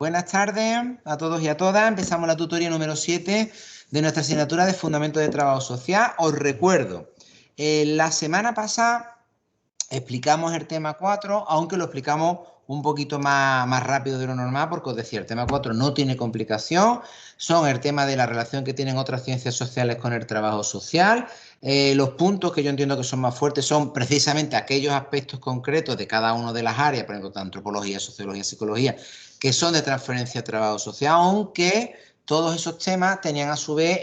Buenas tardes a todos y a todas. Empezamos la tutoría número 7 de nuestra asignatura de Fundamentos de Trabajo Social. Os recuerdo, la semana pasada explicamos el tema 4, aunque lo explicamos un poquito más rápido de lo normal, porque os decía, el tema 4 no tiene complicación, son el tema de la relación que tienen otras ciencias sociales con el trabajo social. Los puntos que yo entiendo que son más fuertes son precisamente aquellos aspectos concretos de cada una de las áreas, por ejemplo, de antropología, sociología, psicología, que son de transferencia a trabajo social, aunque todos esos temas tenían a su vez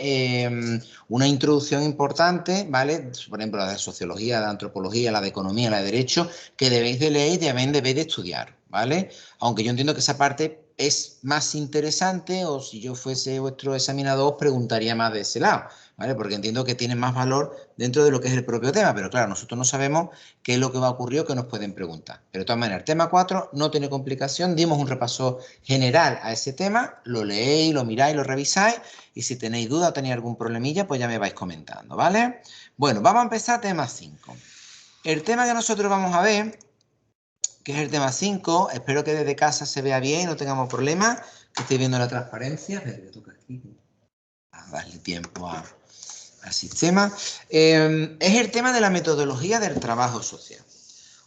una introducción importante, ¿vale? Por ejemplo, la de sociología, la de antropología, la de economía, la de derecho, que debéis de leer y debéis de estudiar, ¿vale? Aunque yo entiendo que esa parte es más interesante, o si yo fuese vuestro examinador, os preguntaría más de ese lado, ¿vale? Porque entiendo que tiene más valor dentro de lo que es el propio tema, pero claro, nosotros no sabemos qué es lo que va a ocurrir o qué nos pueden preguntar. Pero de todas maneras, el tema 4 no tiene complicación, dimos un repaso general a ese tema, lo leéis, lo miráis, lo revisáis, y si tenéis duda o tenéis algún problemilla, pues ya me vais comentando, ¿vale? Bueno, vamos a empezar tema 5. El tema que nosotros vamos a ver, que es el tema 5, espero que desde casa se vea bien y no tengamos problemas, que estéis viendo la transparencia. Espera, que toca aquí. Darle tiempo al sistema. Es el tema de la metodología del trabajo social.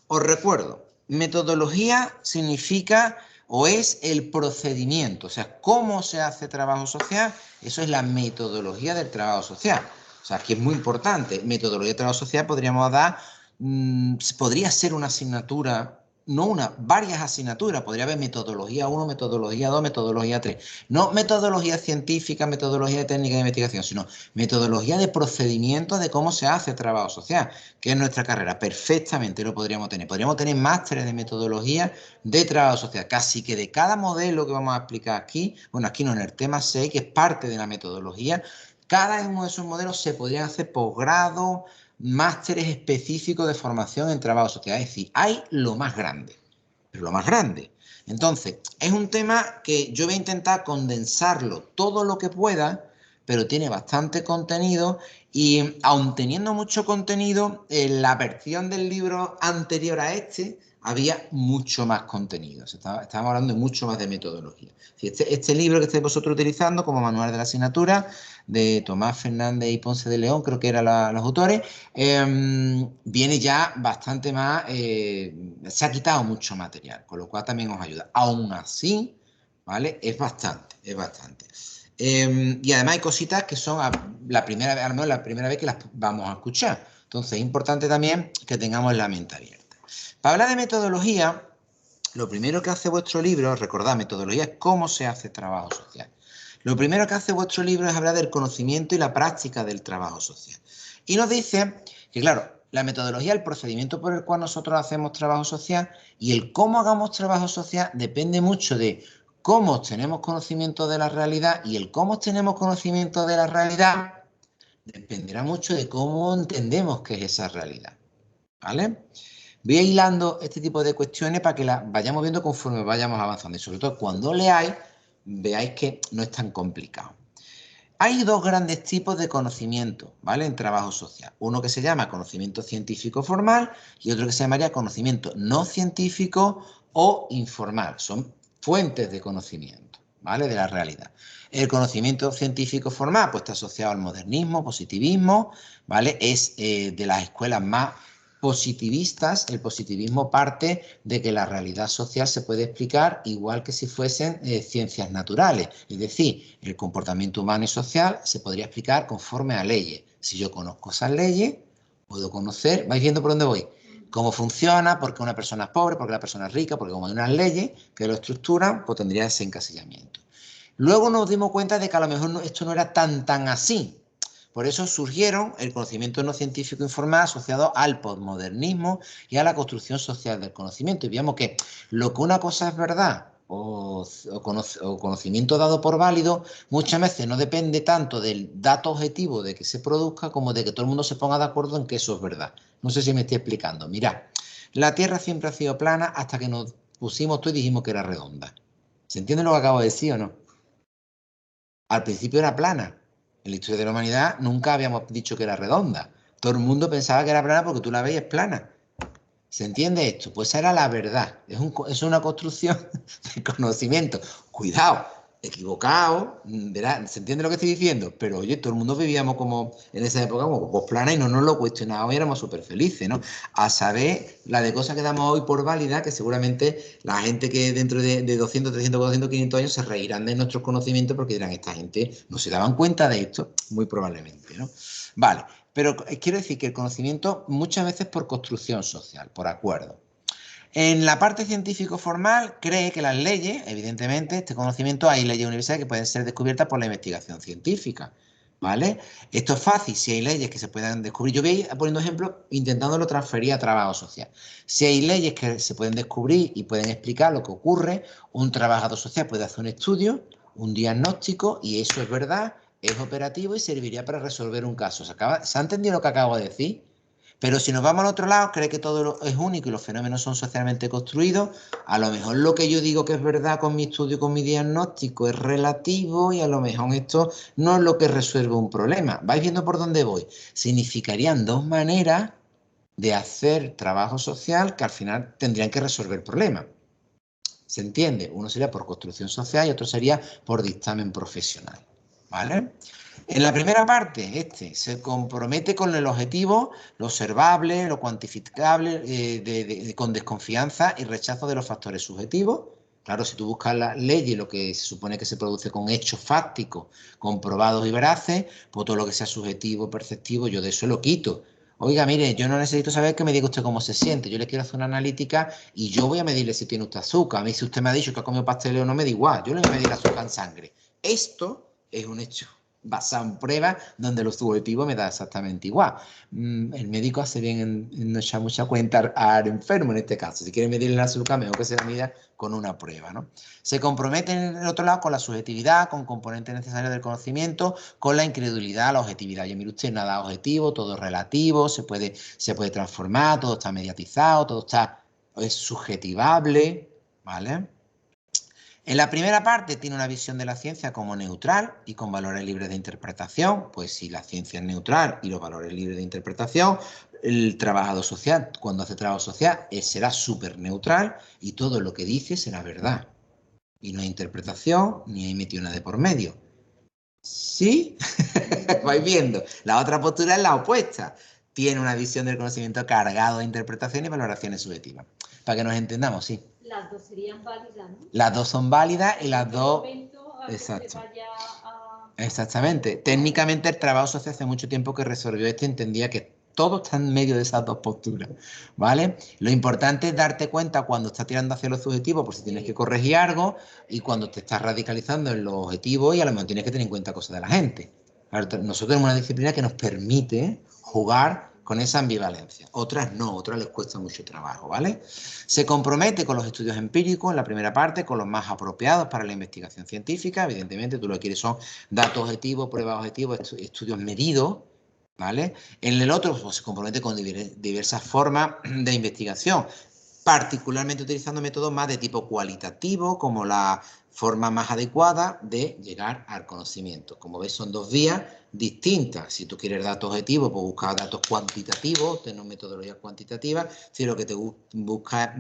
Os recuerdo, metodología significa o es el procedimiento, o sea, cómo se hace trabajo social, eso es la metodología del trabajo social. O sea, que es muy importante. Metodología del trabajo social podríamos dar, podría ser una asignatura, no una, varias asignaturas. Podría haber metodología 1, metodología 2, metodología 3. No metodología científica, metodología técnica de investigación, sino metodología de procedimiento de cómo se hace trabajo social, que es nuestra carrera. Perfectamente lo podríamos tener. Podríamos tener másteres de metodología de trabajo social. Casi que de cada modelo que vamos a explicar aquí, bueno, aquí no, en el tema 6, que es parte de la metodología, cada uno de esos modelos se podrían hacer posgrado, másteres específicos de formación en trabajo social. Es decir, hay lo más grande, pero lo más grande. Entonces, es un tema que yo voy a intentar condensarlo todo lo que pueda, pero tiene bastante contenido y aun teniendo mucho contenido, en la versión del libro anterior a este había mucho más contenido. Estábamos hablando de mucho más de metodología. Este libro que estáis vosotros utilizando como manual de la asignatura, de Tomás Fernández y Ponce de León, creo que eran los autores, viene ya bastante más, se ha quitado mucho material, con lo cual también os ayuda. Aún así, ¿vale? Es bastante, es bastante. Y además hay cositas que son la primera vez, al menos la primera vez que las vamos a escuchar. Entonces es importante también que tengamos la mente abierta. Para hablar de metodología, lo primero que hace vuestro libro, recordad, metodología es cómo se hace trabajo social. Lo primero que hace vuestro libro es hablar del conocimiento y la práctica del trabajo social. Y nos dice que, claro, la metodología, el procedimiento por el cual nosotros hacemos trabajo social y el cómo hagamos trabajo social depende mucho de cómo obtenemos conocimiento de la realidad, y el cómo obtenemos conocimiento de la realidad dependerá mucho de cómo entendemos qué es esa realidad, ¿vale? Voy a hilando este tipo de cuestiones para que las vayamos viendo conforme vayamos avanzando, y sobre todo cuando leáis, veáis que no es tan complicado. Hay dos grandes tipos de conocimiento, ¿vale? En trabajo social. Uno que se llama conocimiento científico formal y otro que se llamaría conocimiento no científico o informal. Son fuentes de conocimiento, ¿vale? De la realidad. El conocimiento científico formal pues está asociado al modernismo, positivismo, ¿vale? Es de las escuelas más positivistas. El positivismo parte de que la realidad social se puede explicar igual que si fuesen ciencias naturales. Es decir, el comportamiento humano y social se podría explicar conforme a leyes. Si yo conozco esas leyes, puedo conocer, ¿vais viendo por dónde voy? Cómo funciona, por qué una persona es pobre, por qué la persona es rica, porque como hay unas leyes que lo estructuran, pues tendría ese encasillamiento. Luego nos dimos cuenta de que a lo mejor esto no era tan así. Por eso surgieron el conocimiento no científico informal asociado al posmodernismo y a la construcción social del conocimiento. Y vimos que lo que una cosa es verdad o conocimiento dado por válido, muchas veces no depende tanto del dato objetivo de que se produzca como de que todo el mundo se ponga de acuerdo en que eso es verdad. No sé si me estoy explicando. Mirad, la Tierra siempre ha sido plana hasta que nos pusimos tú y dijimos que era redonda. ¿Se entiende lo que acabo de decir o no? Al principio era plana. En la historia de la humanidad nunca habíamos dicho que era redonda. Todo el mundo pensaba que era plana porque tú la veías plana. ¿Se entiende esto? Pues esa era la verdad. Es una construcción de conocimiento. Cuidado, equivocado, ¿verdad? ¿Se entiende lo que estoy diciendo? Pero oye, todo el mundo vivíamos como en esa época como cocos planas y no nos lo cuestionábamos y éramos súper felices, ¿no? A saber la de cosas que damos hoy por válida, que seguramente la gente que dentro de 200, 300, 400, 500 años se reirán de nuestros conocimientos porque dirán, esta gente no se daban cuenta de esto, muy probablemente, ¿no? Vale. Pero quiero decir que el conocimiento muchas veces por construcción social, por acuerdo. En la parte científico formal cree que las leyes, evidentemente, este conocimiento, hay leyes universales que pueden ser descubiertas por la investigación científica, ¿vale? Esto es fácil, si hay leyes que se puedan descubrir. Yo voy poniendo ejemplos intentándolo transferir a trabajo social. Si hay leyes que se pueden descubrir y pueden explicar lo que ocurre, un trabajador social puede hacer un estudio, un diagnóstico, y eso es verdad, es operativo y serviría para resolver un caso. ¿Se ha entendido lo que acabo de decir? Pero si nos vamos al otro lado, cree que todo es único y los fenómenos son socialmente construidos. A lo mejor lo que yo digo que es verdad con mi estudio, con mi diagnóstico, es relativo y a lo mejor esto no es lo que resuelve un problema. ¿Vais viendo por dónde voy? Significarían dos maneras de hacer trabajo social que al final tendrían que resolver el problema. ¿Se entiende? Uno sería por construcción social y otro sería por dictamen profesional. ¿Vale? En la primera parte, se compromete con el objetivo, lo observable, lo cuantificable, con desconfianza y rechazo de los factores subjetivos. Claro, si tú buscas la ley y lo que se supone que se produce con hechos fácticos, comprobados y veraces, pues todo lo que sea subjetivo, perceptivo, yo de eso lo quito. Oiga, mire, yo no necesito saber que me diga usted cómo se siente. Yo le quiero hacer una analítica y yo voy a medirle si tiene usted azúcar. A mí, si usted me ha dicho que ha comido pasteleo, no me da igual. Yo le voy a medir el azúcar en sangre. Esto es un hecho basado en pruebas donde lo subjetivo me da exactamente igual. El médico hace bien en no echar mucha cuenta al enfermo en este caso. Si quiere medirle el azúcar, mejor que se la mida con una prueba, ¿no? Se compromete en el otro lado con la subjetividad, con componentes necesarios del conocimiento, con la incredulidad, la objetividad. Oye, mire usted, nada objetivo, todo es relativo, se puede transformar, todo está mediatizado, todo es subjetivable, ¿vale? En la primera parte tiene una visión de la ciencia como neutral y con valores libres de interpretación. Pues si la ciencia es neutral y los valores libres de interpretación, el trabajador social, cuando hace trabajo social, será súper neutral y todo lo que dice será verdad. Y no hay interpretación ni hay metido nada de por medio. ¿Sí? Vais viendo. La otra postura es la opuesta. Tiene una visión del conocimiento cargado de interpretación y valoraciones subjetivas. Para que nos entendamos, sí. Las dos serían válidas, ¿no? Las dos son válidas y las dos... Exacto. Exactamente. Técnicamente el trabajo social hace mucho tiempo que resolvió esto y entendía que todo está en medio de esas dos posturas, ¿vale? Lo importante es darte cuenta cuando estás tirando hacia lo subjetivo, por si tienes que corregir algo, y cuando te estás radicalizando en lo objetivo y a lo mejor tienes que tener en cuenta cosas de la gente. Nosotros tenemos una disciplina que nos permite jugar con esa ambivalencia. Otras no, otras les cuesta mucho trabajo, ¿vale? Se compromete con los estudios empíricos en la primera parte, con los más apropiados para la investigación científica. Evidentemente, tú lo que quieres son datos objetivos, pruebas objetivas, estudios medidos, ¿vale? En el otro, pues, se compromete con diversas formas de investigación, particularmente utilizando métodos más de tipo cualitativo, como la forma más adecuada de llegar al conocimiento. Como veis, son dos vías distintas. Si tú quieres datos objetivos, pues busca datos cuantitativos, tener metodologías cuantitativas. Si lo que te busca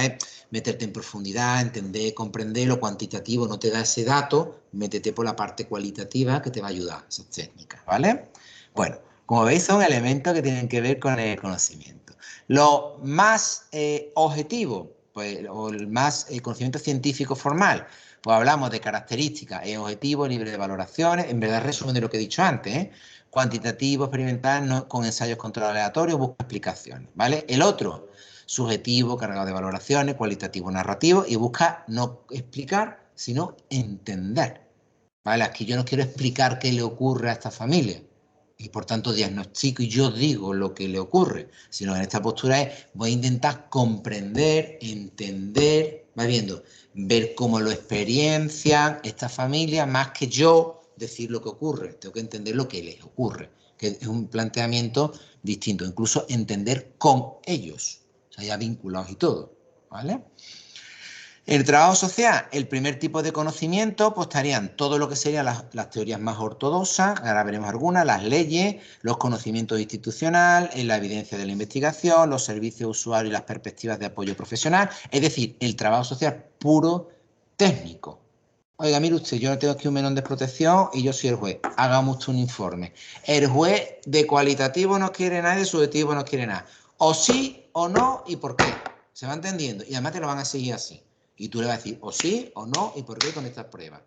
es meterte en profundidad, entender, comprender, lo cuantitativo no te da ese dato, métete por la parte cualitativa que te va a ayudar, esas técnicas, ¿vale? Bueno, como veis, son elementos que tienen que ver con el conocimiento. Lo más objetivo, pues, o el más conocimiento científico formal, pues hablamos de características, es objetivo, libre de valoraciones, en verdad resumen de lo que he dicho antes, cuantitativo, experimental, no, con ensayos controlados aleatorios, busca explicaciones, ¿vale? El otro, subjetivo, cargado de valoraciones, cualitativo, narrativo, y busca no explicar, sino entender, ¿vale? Aquí yo no quiero explicar qué le ocurre a esta familia, y por tanto diagnostico y yo digo lo que le ocurre, sino en esta postura es voy a intentar comprender, entender, va viendo, ver cómo lo experiencian esta familia, más que yo decir lo que ocurre, tengo que entender lo que les ocurre, que es un planteamiento distinto, incluso entender con ellos, o sea, ya vinculados y todo, ¿vale? El trabajo social, el primer tipo de conocimiento, pues estarían todo lo que serían las teorías más ortodoxas, ahora veremos algunas, las leyes, los conocimientos institucionales, la evidencia de la investigación, los servicios usuarios y las perspectivas de apoyo profesional, es decir, el trabajo social puro técnico. Oiga, mire usted, yo tengo aquí un menón de protección y yo soy el juez. Hagamos usted un informe. El juez de cualitativo no quiere nada y de subjetivo no quiere nada. O sí o no y por qué. ¿Se va entendiendo? Y además te lo van a seguir así. Y tú le vas a decir o sí o no y por qué con estas pruebas.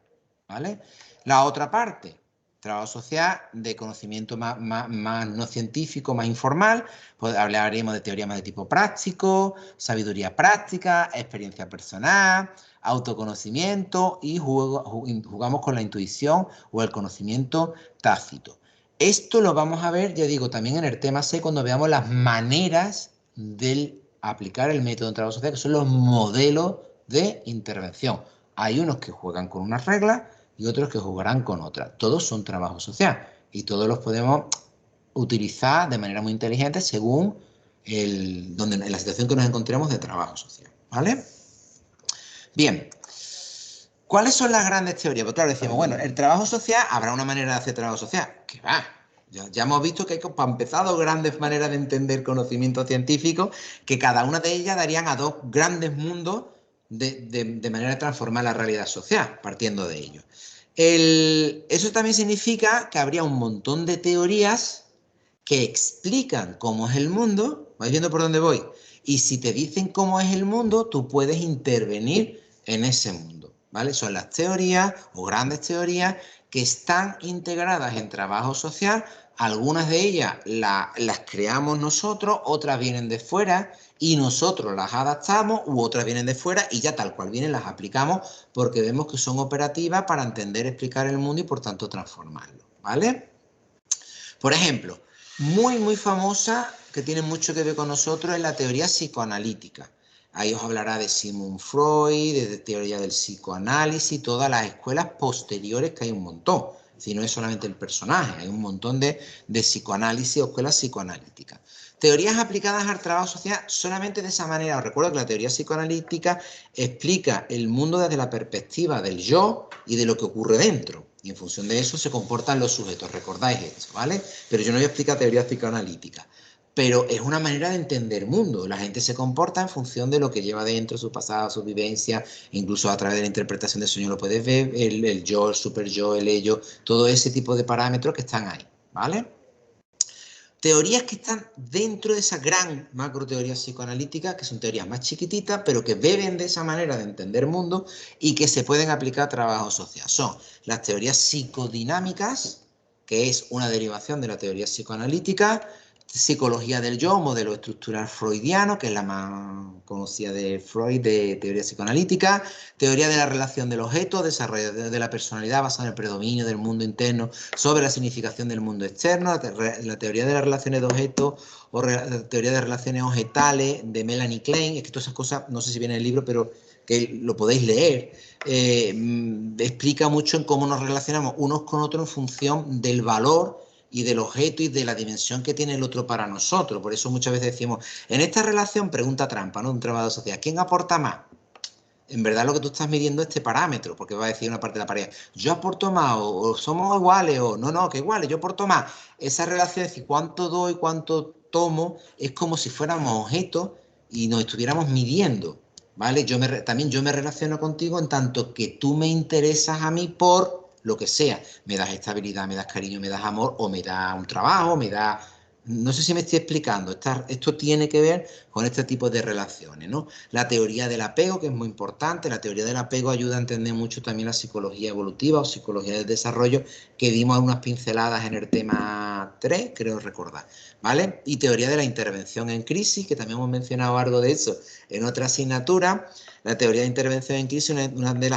¿Vale? La otra parte, trabajo social de conocimiento más no científico, más informal, pues hablaremos de teoría más de tipo práctico, sabiduría práctica, experiencia personal, autoconocimiento y jugamos con la intuición o el conocimiento tácito. Esto lo vamos a ver, ya digo, también en el tema C cuando veamos las maneras de aplicar el método de trabajo social, que son los modelos de intervención. Hay unos que juegan con unas reglas y otros que jugarán con otras. Todos son trabajo social y todos los podemos utilizar de manera muy inteligente según en la situación que nos encontremos de trabajo social. ¿Vale? Bien. ¿Cuáles son las grandes teorías? Pues claro, decimos, bueno, el trabajo social, habrá una manera de hacer trabajo social. ¿Qué va? Ya hemos visto que hay, para empezar, dos grandes maneras de entender conocimiento científico, que cada una de ellas darían a dos grandes mundos de manera de transformar la realidad social, partiendo de ello. Eso también significa que habría un montón de teorías que explican cómo es el mundo. ¿Vais viendo por dónde voy? Y si te dicen cómo es el mundo, tú puedes intervenir en ese mundo. ¿Vale? Son las teorías o grandes teorías que están integradas en trabajo social. Algunas de ellas las creamos nosotros, otras vienen de fuera y nosotros las adaptamos, u otras vienen de fuera y ya tal cual vienen las aplicamos porque vemos que son operativas para entender, explicar el mundo y por tanto transformarlo. ¿Vale? Por ejemplo, muy famosa, que tiene mucho que ver con nosotros, es la teoría psicoanalítica. Ahí os hablará de Sigmund Freud, de teoría del psicoanálisis, todas las escuelas posteriores, que hay un montón. Si no es solamente el personaje, hay un montón de psicoanálisis o escuelas psicoanalíticas. Teorías aplicadas al trabajo social solamente de esa manera. Os recuerdo que la teoría psicoanalítica explica el mundo desde la perspectiva del yo y de lo que ocurre dentro. Y en función de eso se comportan los sujetos. Recordáis eso, ¿vale? Pero yo no voy a explicar teoría psicoanalítica. Pero es una manera de entender el mundo. La gente se comporta en función de lo que lleva dentro, su pasado, su vivencia, incluso a través de la interpretación del sueño lo puedes ver, el yo, el super yo, el ello, todo ese tipo de parámetros que están ahí, ¿vale? Teorías que están dentro de esa gran macro teoría psicoanalítica, que son teorías más chiquititas, pero que beben de esa manera de entender el mundo y que se pueden aplicar a trabajo social. Son las teorías psicodinámicas, que es una derivación de la teoría psicoanalítica, psicología del yo, modelo estructural freudiano, que es la más conocida de Freud, de teoría psicoanalítica, teoría de la relación del objeto, desarrollo de la personalidad basada en el predominio del mundo interno sobre la significación del mundo externo, la teoría de las relaciones de objetos o la teoría de relaciones objetales de Melanie Klein. Es que todas esas cosas, no sé si viene en el libro, pero que lo podéis leer, explica mucho en cómo nos relacionamos unos con otros en función del valor y del objeto y de la dimensión que tiene el otro para nosotros. Por eso muchas veces decimos, en esta relación, pregunta trampa, ¿no? Un trabajo social, ¿quién aporta más? En verdad lo que tú estás midiendo es este parámetro, porque va a decir una parte de la pareja, yo aporto más, o somos iguales, o no, que iguales, yo aporto más. Esa relación, es decir, cuánto doy, cuánto tomo, es como si fuéramos objetos y nos estuviéramos midiendo, ¿vale? También yo me relaciono contigo en tanto que tú me interesas a mí por lo que sea. Me das estabilidad, me das cariño, me das amor, o me das un trabajo, me das... No sé si me estoy explicando. Esto tiene que ver con este tipo de relaciones, ¿no? La teoría del apego, que es muy importante. La teoría del apego ayuda a entender mucho también la psicología evolutiva o psicología del desarrollo, que dimos unas pinceladas en el tema 3, creo recordar, ¿vale? Y teoría de la intervención en crisis, que también hemos mencionado algo de eso en otra asignatura. La teoría de intervención en crisis es unas de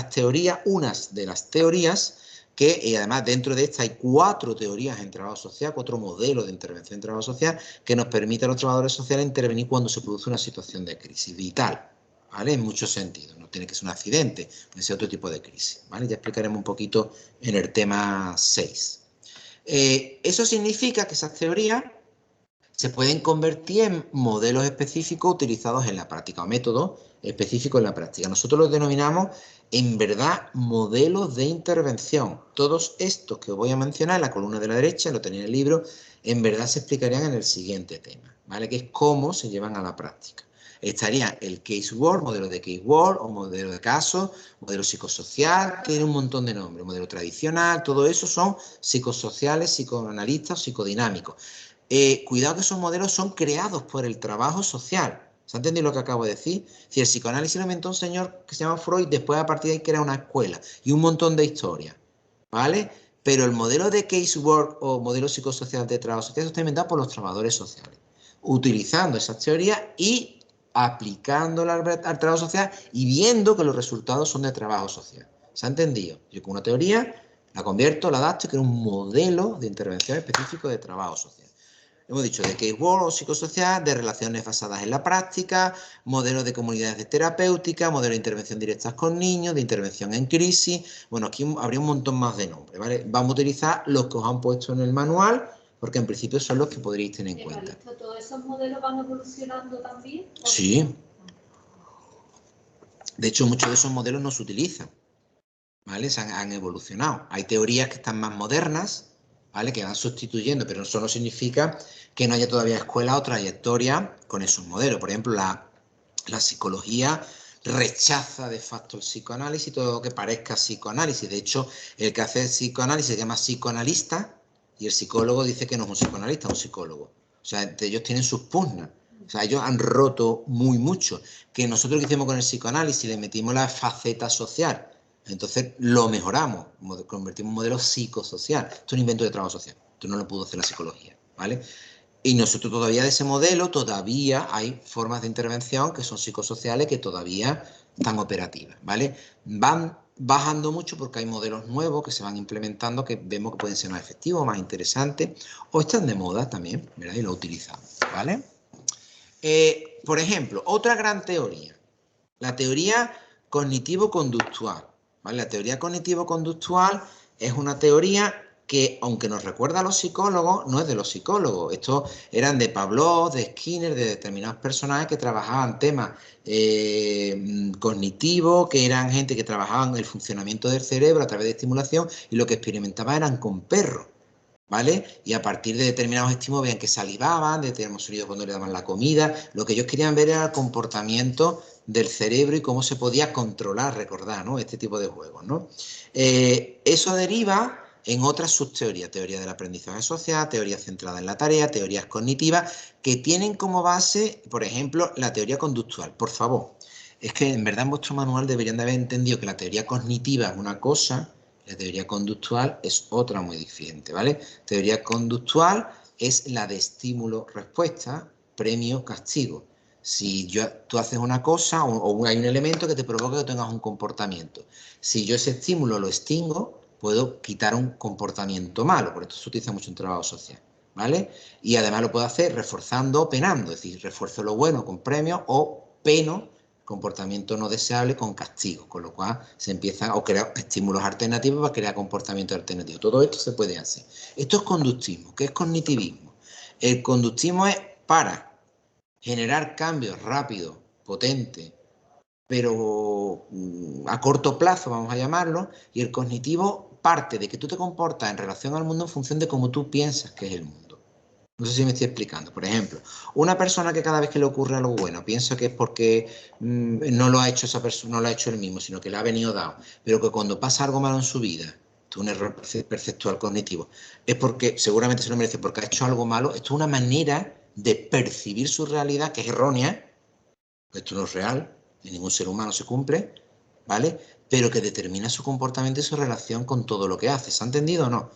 las teorías que, y además dentro de esta hay 4 teorías en trabajo social, 4 modelos de intervención en trabajo social que nos permiten a los trabajadores sociales intervenir cuando se produce una situación de crisis vital, ¿vale? En muchos sentidos, no tiene que ser un accidente, puede ser otro tipo de crisis, ¿vale? Ya explicaremos un poquito en el tema 6. Eso significa que esas teorías se pueden convertir en modelos específicos utilizados en la práctica o métodos específicos en la práctica. Nosotros los denominamos, en verdad, modelos de intervención. Todos estos que os voy a mencionar en la columna de la derecha, lo tenéis en el libro, en verdad se explicarían en el siguiente tema, ¿vale? Que es cómo se llevan a la práctica. Estaría el case work, modelo de case work, o modelo de caso, modelo psicosocial, tiene un montón de nombres, modelo tradicional, todo eso son psicosociales, psicoanalistas, psicodinámicos. Cuidado que esos modelos son creados por el trabajo social. ¿Se ha entendido lo que acabo de decir? Si el psicoanálisis lo inventó un señor que se llama Freud, después a partir de ahí crea una escuela y un montón de historias, ¿vale? Pero el modelo de casework o modelo psicosocial de trabajo social está inventado por los trabajadores sociales, utilizando esas teorías y aplicándolas al trabajo social y viendo que los resultados son de trabajo social. ¿Se ha entendido? Yo con una teoría la convierto, la adapto y creo un modelo de intervención específico de trabajo social. Hemos dicho de case work o psicosocial, de relaciones basadas en la práctica, modelos de comunidades de terapéutica, modelo de intervención directas con niños, de intervención en crisis. Bueno, aquí habría un montón más de nombres, ¿vale? Vamos a utilizar los que os han puesto en el manual, porque en principio son los que podréis tener en cuenta. ¿Todos esos modelos van evolucionando también? Sí. De hecho, muchos de esos modelos no se utilizan, ¿vale? Se han evolucionado. Hay teorías que están más modernas, ¿vale? Que van sustituyendo, pero eso no significa que no haya todavía escuela o trayectoria con esos modelos. Por ejemplo, la psicología rechaza de facto el psicoanálisis y todo lo que parezca psicoanálisis. De hecho, el que hace el psicoanálisis se llama psicoanalista y el psicólogo dice que no es un psicoanalista, es un psicólogo. O sea, entre ellos tienen sus pugnas. O sea, ellos han roto mucho. Que nosotros que hicimos con el psicoanálisis le metimos la faceta social. Entonces lo mejoramos, convertimos en un modelo psicosocial. Esto es un invento de trabajo social. Esto no lo pudo hacer la psicología, ¿vale? Y nosotros todavía de ese modelo, todavía hay formas de intervención que son psicosociales que todavía están operativas, ¿vale? Van bajando mucho porque hay modelos nuevos que se van implementando que vemos que pueden ser más efectivos, más interesantes, o están de moda también, ¿verdad? Y lo utilizamos, ¿vale? Por ejemplo, otra gran teoría, la teoría cognitivo-conductual, ¿vale? La teoría cognitivo-conductual es una teoría que, aunque nos recuerda a los psicólogos, no es de los psicólogos. Estos eran de Pavlov, de Skinner, de determinados personajes que trabajaban temas cognitivos, que eran gente que trabajaban el funcionamiento del cerebro a través de estimulación y lo que experimentaban eran con perros, ¿vale? Y a partir de determinados estímulos veían que salivaban, de determinados sonidos cuando le daban la comida. Lo que ellos querían ver era el comportamiento del cerebro y cómo se podía controlar, recordar, ¿no? Este tipo de juegos, ¿no? Eso deriva en otras subteorías, teoría del aprendizaje social, teoría centrada en la tarea, teorías cognitivas, que tienen como base, por ejemplo, la teoría conductual. Por favor, es que en verdad en vuestro manual deberían de haber entendido que la teoría cognitiva es una cosa, la teoría conductual es otra muy diferente, ¿vale? Teoría conductual es la de estímulo-respuesta, premio-castigo. Si tú haces una cosa o hay un elemento que te provoca que tengas un comportamiento. Si yo ese estímulo lo extingo, puedo quitar un comportamiento malo. Por esto se utiliza mucho en trabajo social, ¿vale? Y además lo puedo hacer reforzando o penando. Es decir, refuerzo lo bueno con premio o peno comportamiento no deseable con castigo, con lo cual se empiezan a crear estímulos alternativos para crear comportamientos alternativos. Todo esto se puede hacer. Esto es conductismo. ¿Qué es cognitivismo? El conductismo es para generar cambios rápidos, potentes, pero a corto plazo, vamos a llamarlo, y el cognitivo parte de que tú te comportas en relación al mundo en función de cómo tú piensas que es el mundo. No sé si me estoy explicando. Por ejemplo, una persona que cada vez que le ocurre algo bueno piensa que es porque no lo ha hecho esa persona, no lo ha hecho él mismo, sino que le ha venido dado, pero que cuando pasa algo malo en su vida, esto es un error perceptual cognitivo, es porque seguramente se lo merece porque ha hecho algo malo. Esto es una manera de percibir su realidad que es errónea, esto no es real, en ningún ser humano se cumple, ¿vale? Pero que determina su comportamiento y su relación con todo lo que hace. ¿Se ha entendido o no?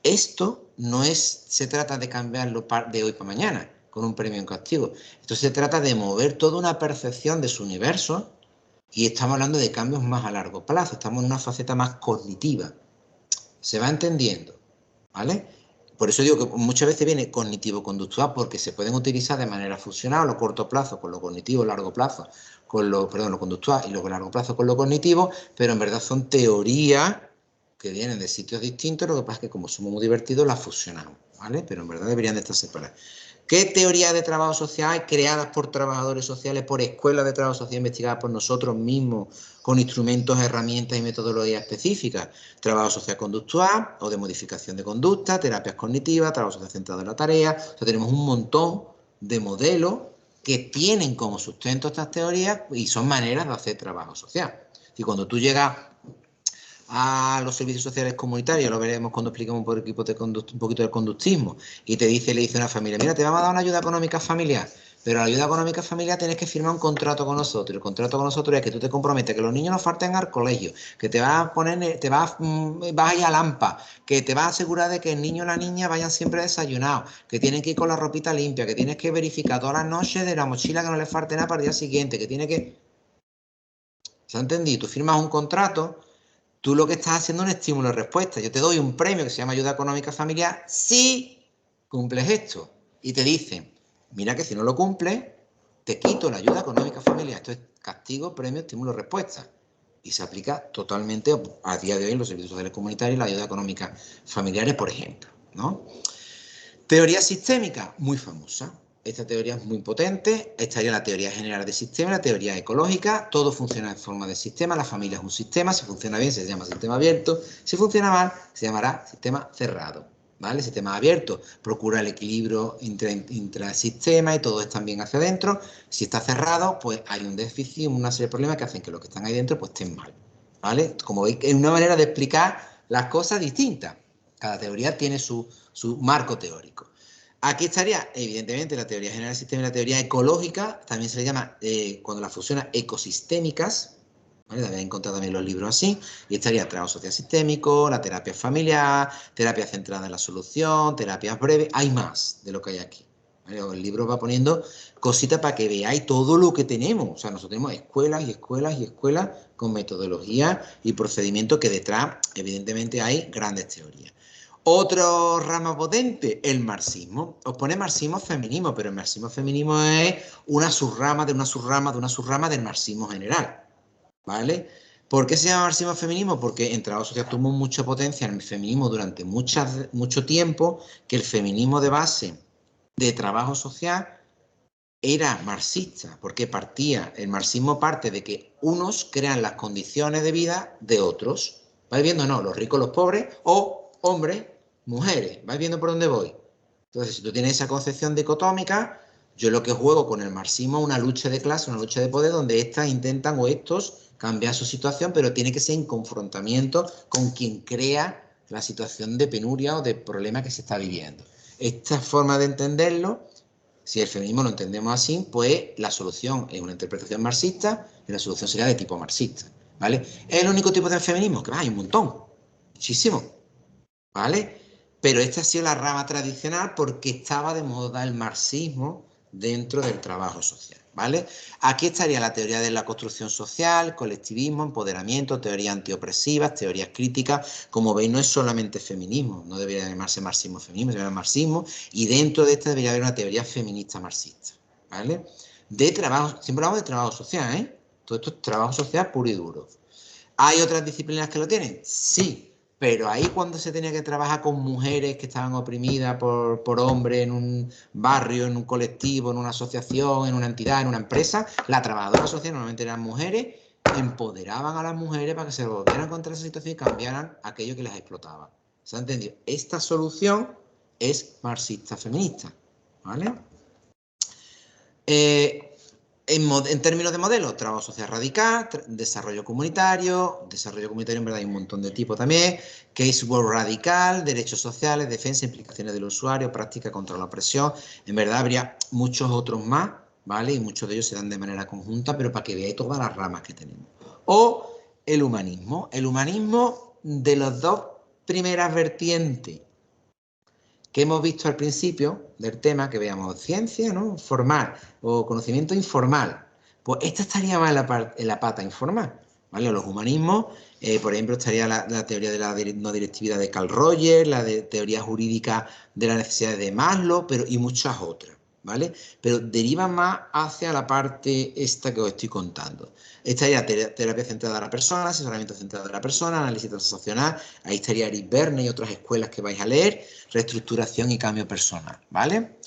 Esto no se trata de cambiarlo de hoy para mañana, con un premio en castigo. Esto se trata de mover toda una percepción de su universo y estamos hablando de cambios más a largo plazo. Estamos en una faceta más cognitiva. ¿Se va entendiendo? ¿Vale? Por eso digo que muchas veces viene cognitivo-conductual porque se pueden utilizar de manera fusional a corto plazo con lo cognitivo, a largo plazo con lo conductual y luego a largo plazo con lo cognitivo, pero en verdad son teorías que vienen de sitios distintos. Lo que pasa es que como somos muy divertidos las fusionamos, ¿vale? Pero en verdad deberían de estar separadas. ¿Qué teorías de trabajo social hay creadas por trabajadores sociales, por escuelas de trabajo social investigadas por nosotros mismos, con instrumentos, herramientas y metodologías específicas? Trabajo social conductual o de modificación de conducta, terapias cognitivas, trabajo social centrado en la tarea. O sea, tenemos un montón de modelos que tienen como sustento estas teorías y son maneras de hacer trabajo social. Y cuando tú llegas a los servicios sociales comunitarios, lo veremos cuando expliquemos un poquito del conductismo, y le dice a una familia, mira, te vamos a dar una ayuda económica familiar, pero la ayuda económica familiar tienes que firmar un contrato con nosotros. El contrato con nosotros es que tú te comprometes que los niños no falten al colegio, que te vas a poner, vas a ir a Lampa, que te vas a asegurar de que el niño o la niña vayan siempre desayunados, que tienen que ir con la ropita limpia, que tienes que verificar todas las noches de la mochila que no le falte nada para el día siguiente, que tiene que... ¿Se ha entendido? Tú firmas un contrato. Tú lo que estás haciendo es un estímulo de respuesta. Yo te doy un premio que se llama ayuda económica familiar si cumples esto. Y te dicen, mira que si no lo cumples, te quito la ayuda económica familiar. Esto es castigo, premio, estímulo, respuesta. Y se aplica totalmente a día de hoy en los servicios sociales comunitarios y la ayuda económica familiares, por ejemplo, ¿no? Teoría sistémica, muy famosa. Esta teoría es muy potente. Estaría la teoría general de sistema, la teoría ecológica. Todo funciona en forma de sistema. La familia es un sistema. Si funciona bien, se llama sistema abierto. Si funciona mal, se llamará sistema cerrado. ¿Vale? Sistema abierto procura el equilibrio intrasistema y todo está bien hacia adentro. Si está cerrado, pues hay un déficit, una serie de problemas que hacen que los que están ahí dentro pues estén mal. ¿Vale? Como veis, es una manera de explicar las cosas distintas. Cada teoría tiene su marco teórico. Aquí estaría, evidentemente, la teoría general del sistema y la teoría ecológica. También se le llama, cuando la fusiona, ecosistémicas. ¿Vale? También he encontrado también los libros así. Y estaría el trabajo social sistémico, la terapia familiar, terapia centrada en la solución, terapias breves. Hay más de lo que hay aquí. ¿Vale? El libro va poniendo cositas para que veáis todo lo que tenemos. O sea, nosotros tenemos escuelas y escuelas y escuelas con metodología y procedimientos que detrás, evidentemente, hay grandes teorías. Otro rama potente, el marxismo. Os pone marxismo-feminismo, pero el marxismo-feminismo es una subrama de una subrama de una subrama del marxismo general. ¿Vale? ¿Por qué se llama marxismo-feminismo? Porque en trabajo social tuvo mucha potencia en el feminismo durante mucho tiempo, que el feminismo de base de trabajo social era marxista, porque el marxismo parte de que unos crean las condiciones de vida de otros. ¿Vais viendo? No, los ricos, los pobres, o hombres, mujeres. ¿Vais viendo por dónde voy? Entonces, si tú tienes esa concepción dicotómica, yo lo que juego con el marxismo es una lucha de clase, una lucha de poder, donde estas intentan o estos cambiar su situación, pero tiene que ser en confrontamiento con quien crea la situación de penuria o de problema que se está viviendo. Esta forma de entenderlo, si el feminismo lo entendemos así, pues la solución es una interpretación marxista y la solución sería de tipo marxista, ¿vale? ¿Es el único tipo de feminismo? Que hay un montón, muchísimo, ¿vale? Pero esta ha sido la rama tradicional porque estaba de moda el marxismo dentro del trabajo social, ¿vale? Aquí estaría la teoría de la construcción social, colectivismo, empoderamiento, teorías antiopresivas, teorías críticas. Como veis, no es solamente feminismo, no debería llamarse marxismo-feminismo, se llama marxismo, y dentro de esta debería haber una teoría feminista marxista, ¿vale? De trabajo, siempre hablamos de trabajo social, ¿eh? Todo esto es trabajo social puro y duro. ¿Hay otras disciplinas que lo tienen? Sí. Pero ahí cuando se tenía que trabajar con mujeres que estaban oprimidas por hombres en un barrio, en un colectivo, en una asociación, en una entidad, en una empresa, la trabajadora social, normalmente eran mujeres, empoderaban a las mujeres para que se volvieran contra esa situación y cambiaran aquello que les explotaba. ¿Se ha entendido? Esta solución es marxista-feminista, ¿vale? En términos de modelo, trabajo social radical, desarrollo comunitario en verdad hay un montón de tipos también, case work radical, derechos sociales, defensa, implicaciones del usuario, práctica contra la opresión. En verdad habría muchos otros más, ¿vale? Y muchos de ellos se dan de manera conjunta, pero para que veáis todas las ramas que tenemos. O el humanismo de las dos primeras vertientes que hemos visto al principio del tema, que veamos ciencia, ¿no? Formal o conocimiento informal. Pues esta estaría más en la pata informal, ¿vale? Los humanismos, por ejemplo, estaría la teoría de la no directividad de Carl Rogers, la de teoría jurídica de las necesidades de Maslow, y muchas otras, ¿vale? Pero deriva más hacia la parte esta que os estoy contando. Estaría terapia centrada en la persona, asesoramiento centrado en la persona, análisis transaccional, ahí estaría Eric Berne y otras escuelas que vais a leer, reestructuración y cambio personal, ¿vale?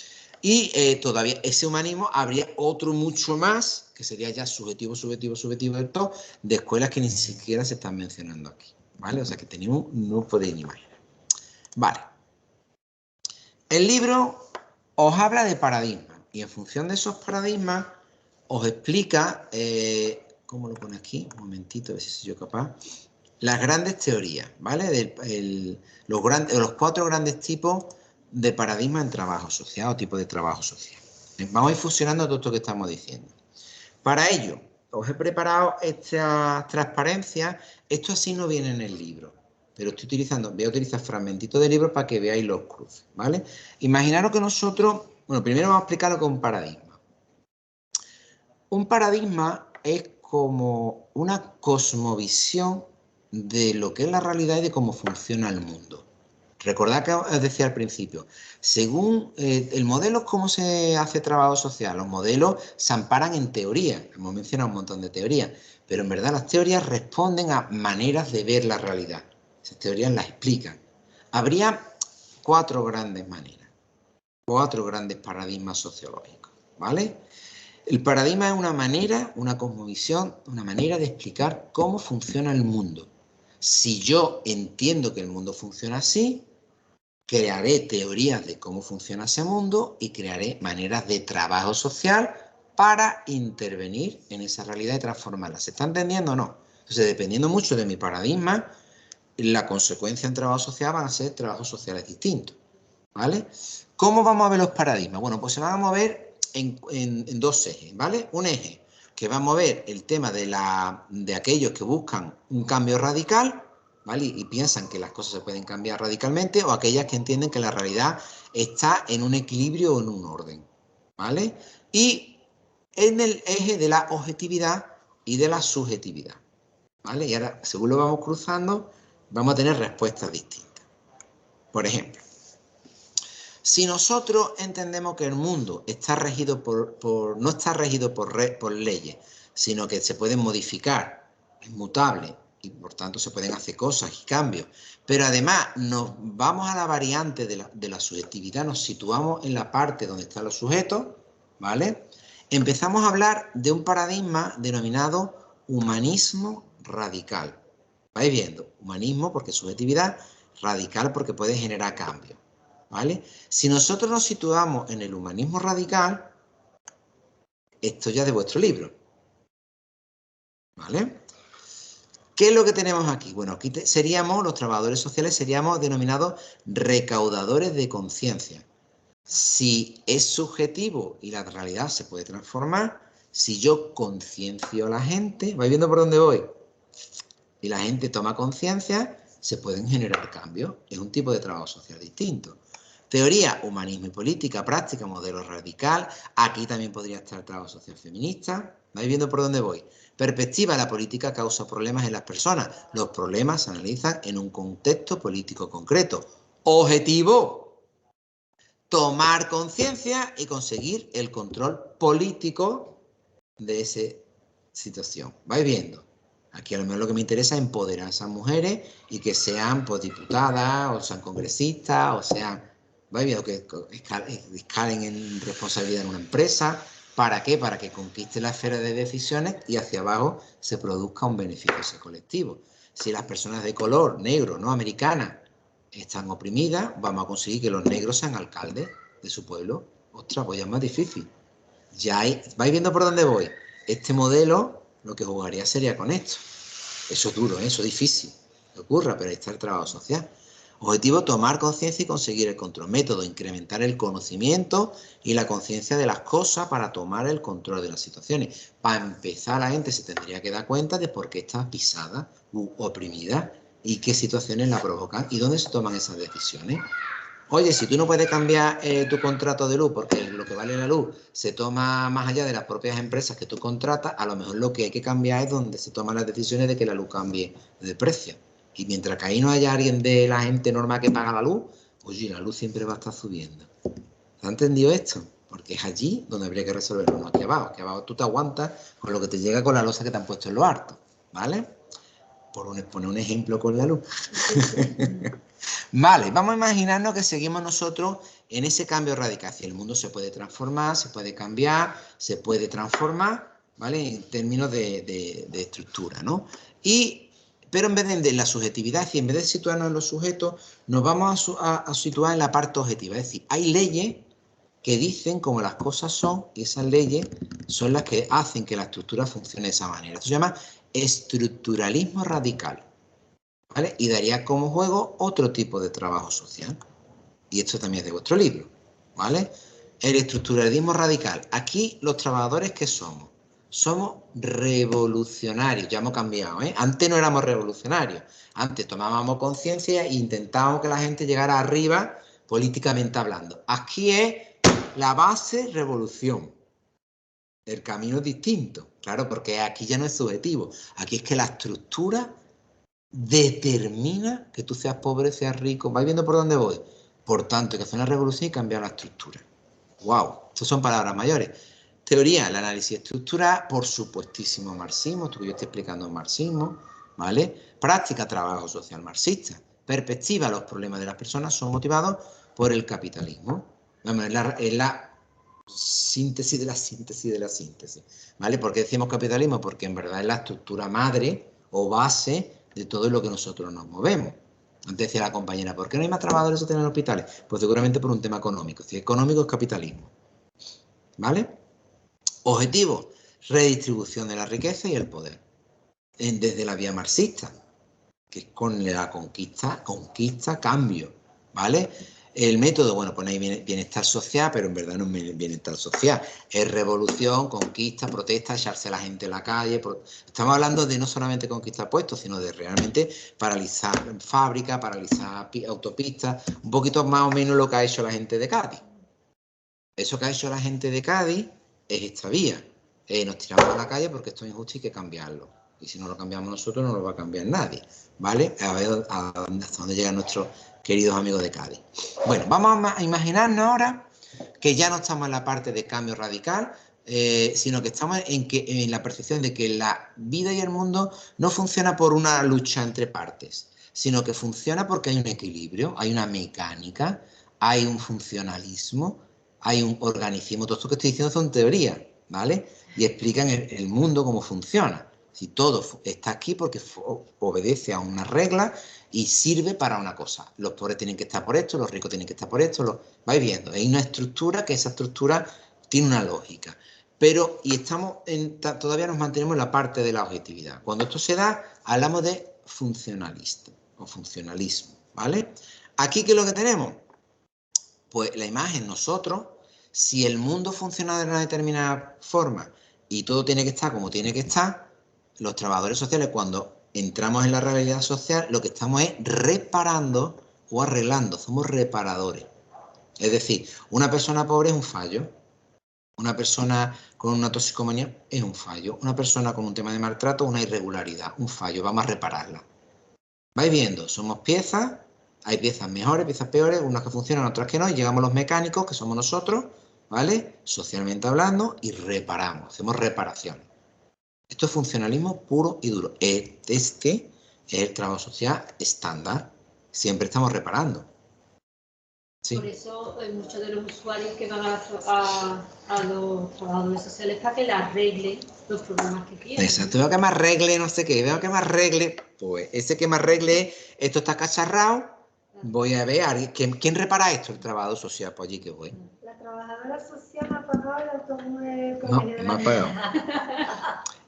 Y todavía ese humanismo habría otro mucho más, que sería ya subjetivo del todo, de escuelas que ni siquiera se están mencionando aquí, ¿vale? O sea que tenemos, no podéis ni imaginar. Vale. El libro os habla de paradigmas y en función de esos paradigmas os explica, ¿cómo lo pone aquí? Un momentito, a ver si soy yo capaz. Las grandes teorías, ¿vale? Los 4 grandes tipos de paradigma en trabajo social o tipo de trabajo social. Vamos a ir fusionando todo esto que estamos diciendo. Para ello, os he preparado esta transparencia. Esto así no viene en el libro, pero voy a utilizar fragmentitos de libro para que veáis los cruces, ¿vale? Imaginaros que nosotros, bueno, primero vamos a explicar lo que es un paradigma. Un paradigma es como una cosmovisión de lo que es la realidad y de cómo funciona el mundo. Recordad que os decía al principio, según el modelo, ¿cómo se hace trabajo social? Los modelos se amparan en teoría, hemos mencionado un montón de teorías, pero en verdad las teorías responden a maneras de ver la realidad. Esas teorías las explican. Habría 4 grandes maneras, 4 grandes paradigmas sociológicos, ¿vale? El paradigma es una manera, una cosmovisión, una manera de explicar cómo funciona el mundo. Si yo entiendo que el mundo funciona así, crearé teorías de cómo funciona ese mundo y crearé maneras de trabajo social para intervenir en esa realidad y transformarla. ¿Se está entendiendo o no? Entonces, dependiendo mucho de mi paradigma, la consecuencia en trabajo social van a ser trabajos sociales distintos, ¿vale? ¿Cómo vamos a ver los paradigmas? Bueno, pues se van a mover en 2 ejes, ¿vale? Un eje que va a mover el tema de aquellos que buscan un cambio radical, ¿vale? Y piensan que las cosas se pueden cambiar radicalmente, o aquellas que entienden que la realidad está en un equilibrio o en un orden, ¿vale? Y en el eje de la objetividad y de la subjetividad, ¿vale? Y ahora, según lo vamos cruzando, vamos a tener respuestas distintas. Por ejemplo, si nosotros entendemos que el mundo está regido no está regido por leyes, sino que se pueden modificar, es mutable, y por tanto se pueden hacer cosas y cambios, pero además nos vamos a la variante de la subjetividad, nos situamos en la parte donde están los sujetos, ¿vale? Empezamos a hablar de un paradigma denominado humanismo radical. ¿Vais viendo? Humanismo porque es subjetividad, radical porque puede generar cambios, ¿vale? Si nosotros nos situamos en el humanismo radical, esto ya es de vuestro libro, ¿vale? ¿Qué es lo que tenemos aquí? Bueno, aquí los trabajadores sociales seríamos denominados recaudadores de conciencia. Si es subjetivo y la realidad se puede transformar, si yo conciencio a la gente, ¿vais viendo por dónde voy? Y la gente toma conciencia, se pueden generar cambios. Es un tipo de trabajo social distinto. Teoría, humanismo y política, práctica, modelo radical. Aquí también podría estar el trabajo social feminista. ¿Vais viendo por dónde voy? Perspectiva, la política causa problemas en las personas. Los problemas se analizan en un contexto político concreto. Objetivo, tomar conciencia y conseguir el control político de esa situación. ¿Vais viendo? Aquí a lo mejor lo que me interesa es empoderar a esas mujeres y que sean pues, diputadas, o sean congresistas, o sean, ¿vais viendo? Que escalen en responsabilidad en una empresa. ¿Para qué? Para que conquiste la esfera de decisiones y hacia abajo se produzca un beneficio a ese colectivo. Si las personas de color, negro, no americanas, están oprimidas, vamos a conseguir que los negros sean alcaldes de su pueblo. Ostras, pues ya es más difícil. ¿Vais viendo por dónde voy? Este modelo lo que jugaría sería con esto. Eso es duro, eso es difícil. Que ocurra, pero ahí está el trabajo social. Objetivo, tomar conciencia y conseguir el control. Método, incrementar el conocimiento y la conciencia de las cosas para tomar el control de las situaciones. Para empezar, la gente se tendría que dar cuenta de por qué está pisada u oprimida y qué situaciones la provocan y dónde se toman esas decisiones. Oye, si tú no puedes cambiar tu contrato de luz porque lo que vale la luz se toma más allá de las propias empresas que tú contratas, a lo mejor lo que hay que cambiar es donde se toman las decisiones de que la luz cambie de precio. Y mientras que ahí no haya alguien de la gente normal que paga la luz, oye, la luz siempre va a estar subiendo. ¿Se ha entendido esto? Porque es allí donde habría que resolverlo, no aquí abajo. Aquí abajo tú te aguantas con lo que te llega con la losa que te han puesto en lo harto, ¿vale? Poner un ejemplo con la luz. Vale, vamos a imaginarnos que seguimos nosotros en ese cambio radical. El mundo se puede transformar, se puede cambiar, se puede transformar, ¿vale? En términos de estructura, ¿no? Pero en vez de la subjetividad, es decir, en vez de situarnos en los sujetos, nos vamos a situar en la parte objetiva. Es decir, hay leyes que dicen cómo las cosas son y esas leyes son las que hacen que la estructura funcione de esa manera. Esto se llama estructuralismo radical, ¿vale? Y daría como juego otro tipo de trabajo social. Y esto también es de vuestro libro, ¿vale? El estructuralismo radical. Aquí los trabajadores, ¿qué somos? Somos revolucionarios, ya hemos cambiado, ¿eh? Antes no éramos revolucionarios, antes tomábamos conciencia e intentábamos que la gente llegara arriba políticamente hablando. Aquí es la base revolución. El camino es distinto, claro, porque aquí ya no es subjetivo. Aquí es que la estructura determina que tú seas pobre, seas rico. ¿Vais viendo por dónde voy? Por tanto, hay que hacer una revolución y cambiar la estructura. ¡Wow! Estas son palabras mayores. Teoría, el análisis estructural, por supuestísimo marxismo, esto que yo estoy explicando en marxismo, ¿vale? Práctica, trabajo social marxista. Perspectiva, los problemas de las personas son motivados por el capitalismo. Es la síntesis de la síntesis de la síntesis, ¿vale? ¿Por qué decimos capitalismo? Porque en verdad es la estructura madre o base de todo lo que nosotros nos movemos. Antes decía la compañera, ¿por qué no hay más trabajadores sociales en hospitales? Pues seguramente por un tema económico. Si económico es capitalismo, ¿vale? Objetivo, redistribución de la riqueza y el poder. Desde la vía marxista, que es con la conquista, cambio, ¿vale? El método, bueno, pues ahí bienestar social, pero en verdad no es bienestar social. Es revolución, conquista, protesta, echarse a la gente en la calle. Estamos hablando de no solamente conquistar puestos, sino de realmente paralizar fábricas, paralizar autopistas, un poquito más o menos lo que ha hecho la gente de Cádiz. Eso que ha hecho la gente de Cádiz es esta vía. Nos tiramos a la calle porque esto es injusto y hay que cambiarlo. Y si no lo cambiamos nosotros, no lo va a cambiar nadie, ¿vale? A ver hasta dónde llegan nuestros queridos amigos de Cádiz. Bueno, vamos a imaginarnos ahora que ya no estamos en la parte de cambio radical, sino que estamos en la percepción de que la vida y el mundo no funciona por una lucha entre partes, sino que funciona porque hay un equilibrio, hay una mecánica, hay un funcionalismo, hay un organicismo. Todo esto que estoy diciendo son teorías, ¿vale? Y explican el mundo cómo funciona. Si todo está aquí porque obedece a una regla y sirve para una cosa. Los pobres tienen que estar por esto, los ricos tienen que estar por esto. Vais viendo, hay una estructura que esa estructura tiene una lógica. Pero, todavía nos mantenemos en la parte de la objetividad. Cuando esto se da, hablamos de funcionalista o funcionalismo, ¿vale? Aquí, ¿qué es lo que tenemos? Pues la imagen, nosotros, si el mundo funciona de una determinada forma y todo tiene que estar como tiene que estar, los trabajadores sociales, cuando entramos en la realidad social, lo que estamos es reparando o arreglando, somos reparadores. Es decir, una persona pobre es un fallo, una persona con una toxicomanía es un fallo, una persona con un tema de maltrato, una irregularidad, un fallo, vamos a repararla. Vais viendo, somos piezas, hay piezas mejores, piezas peores, unas que funcionan, otras que no, y llegamos los mecánicos, que somos nosotros, ¿vale? Socialmente hablando, y reparamos, hacemos reparaciones. Esto es funcionalismo puro y duro. Este es el trabajo social estándar. Siempre estamos reparando. Sí. Por eso muchos de los usuarios que van a los trabajadores sociales para que le arregle los problemas que quieren. Exacto, veo que me arregle, no sé qué, veo que me arregle, pues ese que me arregle, esto está cacharrado, voy a ver, ¿quién repara esto? El trabajador social, pues allí que voy. La trabajadora social me ha pagado el automóvil. No, me ha pagado.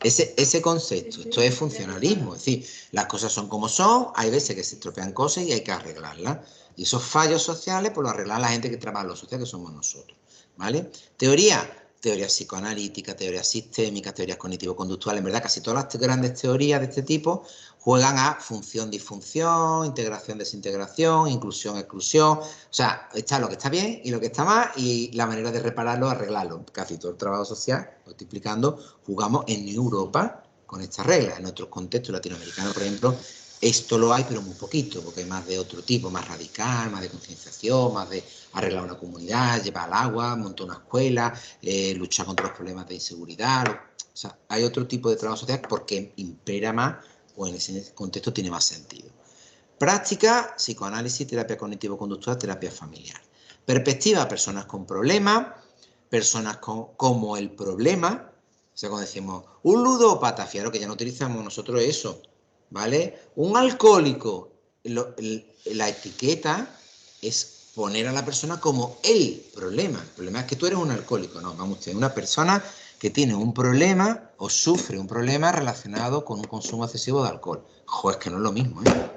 Ese concepto, esto es funcionalismo, es decir, las cosas son como son, hay veces que se estropean cosas y hay que arreglarlas. Y esos fallos sociales, pues lo arreglan la gente que trabaja en lo social, que somos nosotros, ¿vale? Teoría psicoanalítica, teoría sistémica, teorías cognitivo-conductuales, en verdad casi todas las grandes teorías de este tipo juegan a función-disfunción, integración-desintegración, inclusión-exclusión, o sea, está lo que está bien y lo que está mal y la manera de repararlo, arreglarlo. Casi todo el trabajo social, lo estoy explicando, jugamos en Europa con estas reglas. En otros contextos latinoamericanos, por ejemplo, esto lo hay, pero muy poquito, porque hay más de otro tipo, más radical, más de concienciación, más de arreglar una comunidad, llevar al agua, montar una escuela, luchar contra los problemas de inseguridad. O sea, hay otro tipo de trabajo social porque impera más o en ese contexto tiene más sentido. Práctica, psicoanálisis, terapia cognitivo-conductual, terapia familiar. Perspectiva, personas con problemas, personas como el problema. O sea, cuando decimos un ludópata, fijaros que ya no utilizamos nosotros eso, ¿vale? Un alcohólico, la etiqueta es poner a la persona como el problema. El problema es que tú eres un alcohólico, no, vamos, usted es una persona que tiene un problema o sufre un problema relacionado con un consumo excesivo de alcohol. Joder, es que no es lo mismo, ¿eh?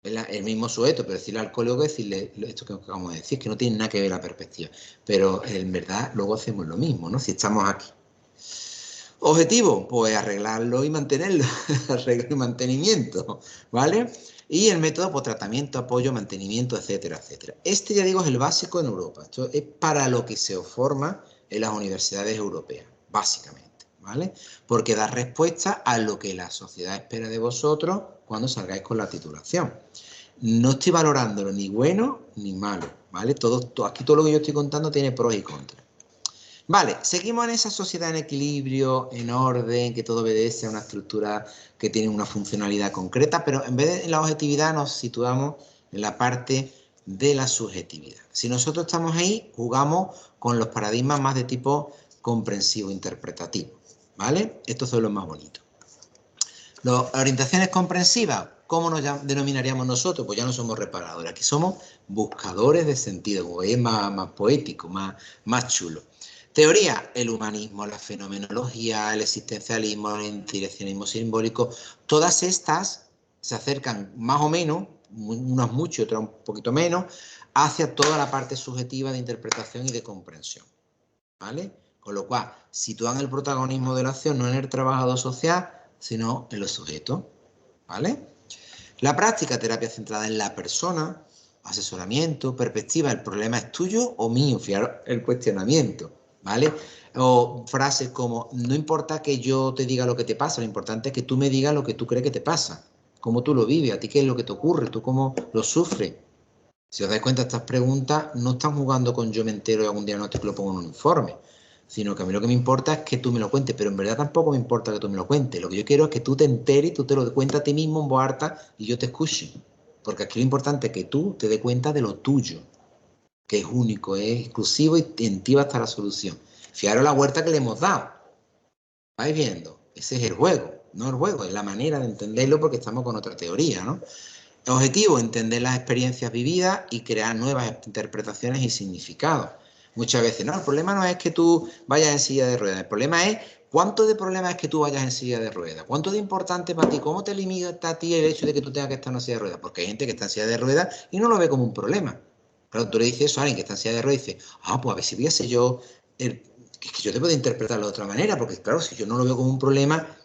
El mismo sujeto, pero decirle al alcohólico que decirle esto que acabamos de decir, que no tiene nada que ver la perspectiva. Pero en verdad luego hacemos lo mismo, ¿no? Si estamos aquí. Objetivo, pues arreglarlo y mantenerlo, arreglo y mantenimiento, ¿vale? Y el método, pues tratamiento, apoyo, mantenimiento, etcétera, etcétera. Este, ya digo, es el básico en Europa. Esto es para lo que se forma en las universidades europeas, básicamente, ¿vale? Porque da respuesta a lo que la sociedad espera de vosotros cuando salgáis con la titulación. No estoy valorándolo ni bueno ni malo, ¿vale? Aquí todo lo que yo estoy contando tiene pros y contras. Vale, seguimos en esa sociedad en equilibrio, en orden, que todo obedece a una estructura que tiene una funcionalidad concreta, pero en vez de en la objetividad nos situamos en la parte de la subjetividad. Si nosotros estamos ahí, jugamos con los paradigmas más de tipo comprensivo, interpretativo, ¿vale? Estos son los más bonitos. Las orientaciones comprensivas, ¿cómo nos denominaríamos nosotros? Pues ya no somos reparadores, aquí somos buscadores de sentido, como es más poético, más chulo. Teoría, el humanismo, la fenomenología, el existencialismo, el direccionismo simbólico, todas estas se acercan más o menos, unas mucho, otras un poquito menos, hacia toda la parte subjetiva de interpretación y de comprensión, ¿vale? Con lo cual, sitúan el protagonismo de la acción no en el trabajador social, sino en los sujetos, ¿vale? La práctica, terapia centrada en la persona, asesoramiento, perspectiva, el problema es tuyo o mío, fijaros el cuestionamiento, ¿vale? O frases como, no importa que yo te diga lo que te pasa, lo importante es que tú me digas lo que tú crees que te pasa, cómo tú lo vives, a ti qué es lo que te ocurre, tú cómo lo sufres. Si os dais cuenta, estas preguntas no están jugando con yo me entero y algún diagnóstico lo pongo en un informe, sino que a mí lo que me importa es que tú me lo cuentes, pero en verdad tampoco me importa que tú me lo cuentes. Lo que yo quiero es que tú te enteres y tú te lo cuentes a ti mismo en voz alta y yo te escuche. Porque aquí lo importante es que tú te des cuenta de lo tuyo, que es único, es exclusivo y en ti va a estar la solución. Fijaros la huerta que le hemos dado. ¿Vais viendo? Ese es el juego, no el juego, es la manera de entenderlo porque estamos con otra teoría, ¿no? El objetivo, entender las experiencias vividas y crear nuevas interpretaciones y significados. Muchas veces, no, el problema no es que tú vayas en silla de ruedas, el problema es cuánto de problema es que tú vayas en silla de ruedas, cuánto de importante para ti, cómo te limita a ti el hecho de que tú tengas que estar en una silla de ruedas, porque hay gente que está en silla de ruedas y no lo ve como un problema. Claro, tú le dices eso a alguien que está en silla de ruedas y dice, pues a ver si voy a ser yo, es que yo te puedo interpretarlo de otra manera, porque claro, si yo no lo veo como un problema,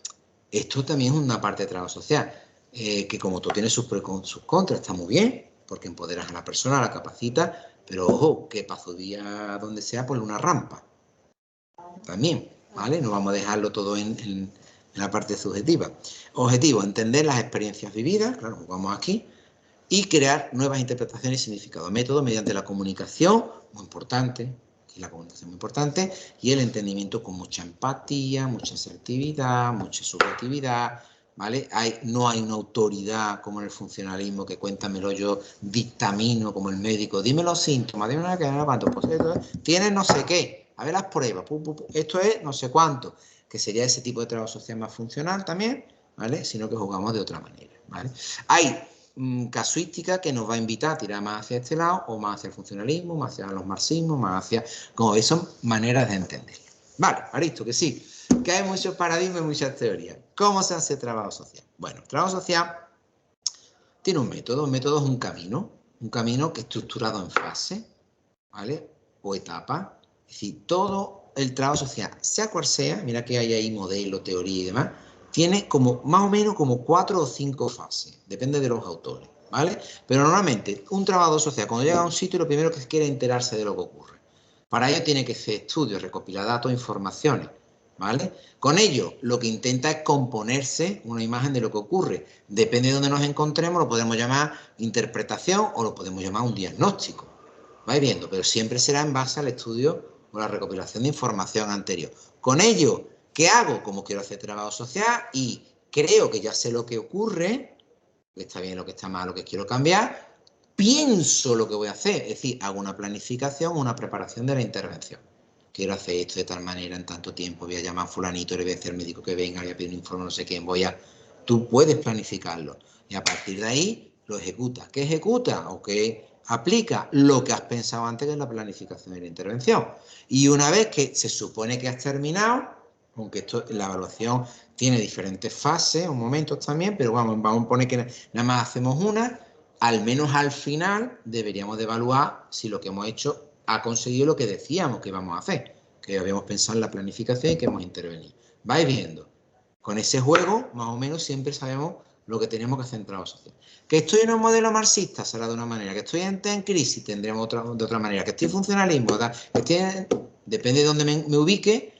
esto también es una parte de trabajo social. Que como tú tienes sus pros y sus contras, está muy bien, porque empoderas a la persona, la capacitas, pero ojo, que para su día donde sea, ponle una rampa. También, ¿vale? No vamos a dejarlo todo en la parte subjetiva. Objetivo, entender las experiencias vividas, claro, vamos aquí, y crear nuevas interpretaciones y significados. Método mediante la comunicación, muy importante, y la comunicación muy importante, y el entendimiento con mucha empatía, mucha asertividad, mucha subjetividad, ¿vale? No hay una autoridad como en el funcionalismo que cuéntamelo yo, dictamino como el médico, dime los síntomas, dime una que no cuánto, pues esto es, tienes no sé qué, a ver las pruebas, esto es no sé cuánto, que sería ese tipo de trabajo social más funcional también, ¿vale? Sino que jugamos de otra manera, ¿vale? Hay casuística que nos va a invitar a tirar más hacia este lado o más hacia el funcionalismo, más hacia los marxismos, más hacia... Como veis, son maneras de entenderlo. Vale, Aristo, que sí, que hay muchos paradigmas y muchas teorías. ¿Cómo se hace trabajo social? Bueno, trabajo social tiene un método es un camino que es estructurado en fases, ¿vale? O etapas. Es decir, todo el trabajo social, sea cual sea, mira que hay ahí modelo, teoría y demás, tiene como más o menos como 4 o 5 fases, depende de los autores, ¿vale? Pero normalmente un trabajador social cuando llega a un sitio lo primero que quiere es enterarse de lo que ocurre. Para ello tiene que hacer estudios, recopilar datos, informaciones, ¿vale? Con ello lo que intenta es componerse una imagen de lo que ocurre. Depende de dónde nos encontremos, lo podemos llamar interpretación o lo podemos llamar un diagnóstico. Vais viendo, pero siempre será en base al estudio o la recopilación de información anterior. Con ello, ¿qué hago? Como quiero hacer trabajo social y creo que ya sé lo que ocurre, lo que está bien, lo que está mal, lo que quiero cambiar, pienso lo que voy a hacer, es decir, hago una planificación, una preparación de la intervención. Quiero hacer esto de tal manera en tanto tiempo, voy a llamar a fulanito, le voy a decir al médico que venga, voy a pedir un informe, no sé quién, Tú puedes planificarlo y a partir de ahí lo ejecutas. ¿Qué ejecuta? O qué aplica lo que has pensado antes, que es la planificación de la intervención. Y una vez que se supone que has terminado, aunque esto, la evaluación tiene diferentes fases o momentos también, pero vamos a poner que nada más hacemos una, al menos al final deberíamos de evaluar si lo que hemos hecho ha conseguido lo que decíamos que íbamos a hacer, que habíamos pensado en la planificación y que hemos intervenido. Vais viendo. Con ese juego, más o menos, siempre sabemos lo que tenemos que hacer en trabajo social. Que estoy en un modelo marxista, será de una manera. Que estoy en crisis, tendremos de otra manera. Que estoy en funcionalismo, depende de dónde me ubique,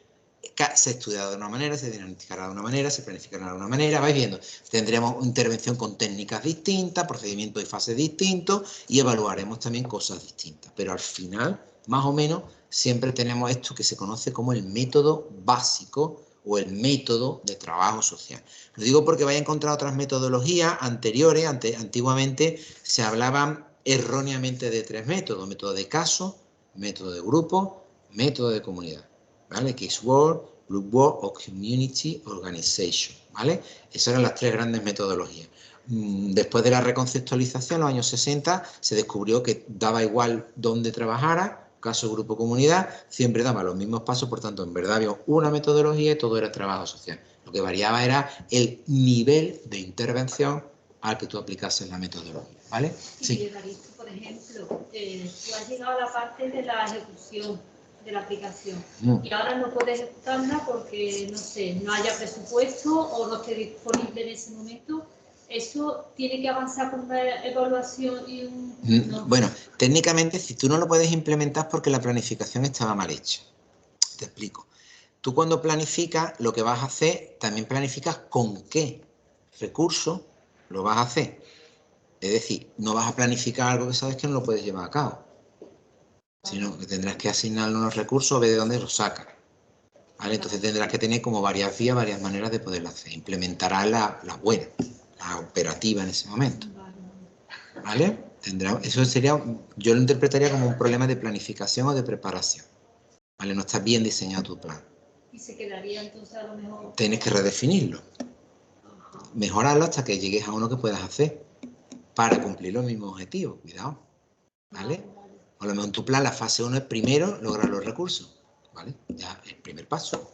se estudiará de una manera, se diagnosticará de una manera, se planificará de una manera, vais viendo. Tendremos intervención con técnicas distintas, procedimientos y fases distintos y evaluaremos también cosas distintas. Pero al final, más o menos, siempre tenemos esto que se conoce como el método básico o el método de trabajo social. Lo digo porque vais a encontrar otras metodologías anteriores, antiguamente se hablaban erróneamente de 3 métodos: método de caso, método de grupo, método de comunidad. ¿Vale? Case work, group work o community organization, ¿vale? Esas eran las 3 grandes metodologías. Después de la reconceptualización, en los años 60, se descubrió que daba igual dónde trabajara, caso, grupo, comunidad, siempre daba los mismos pasos, por tanto, en verdad había una metodología y todo era trabajo social. Lo que variaba era el nivel de intervención al que tú aplicases la metodología, ¿vale? Sí. Por ejemplo, tú has llegado a la parte de la ejecución de la aplicación y ahora no puedes ejecutarla porque, no sé, no haya presupuesto o no esté disponible en ese momento. ¿Eso tiene que avanzar con una evaluación y un...? No. Bueno, técnicamente, si tú no lo puedes implementar porque la planificación estaba mal hecha. Te explico. Tú cuando planificas, lo que vas a hacer, también planificas con qué recurso lo vas a hacer. Es decir, no vas a planificar algo que sabes que no lo puedes llevar a cabo, sino que tendrás que asignarle unos recursos, ver de dónde los sacas. ¿Vale? Entonces tendrás que tener como varias vías, varias maneras de poderlo hacer. Implementarás la buena, la operativa en ese momento. ¿Vale? Eso sería, yo lo interpretaría como un problema de planificación o de preparación. ¿Vale? No está bien diseñado tu plan. ¿Y se quedaría entonces a lo mejor? Tienes que redefinirlo. Mejorarlo hasta que llegues a uno que puedas hacer para cumplir los mismos objetivos. Cuidado. ¿Vale? A lo mejor en tu plan la fase 1 es primero lograr los recursos. ¿Vale? Ya el primer paso.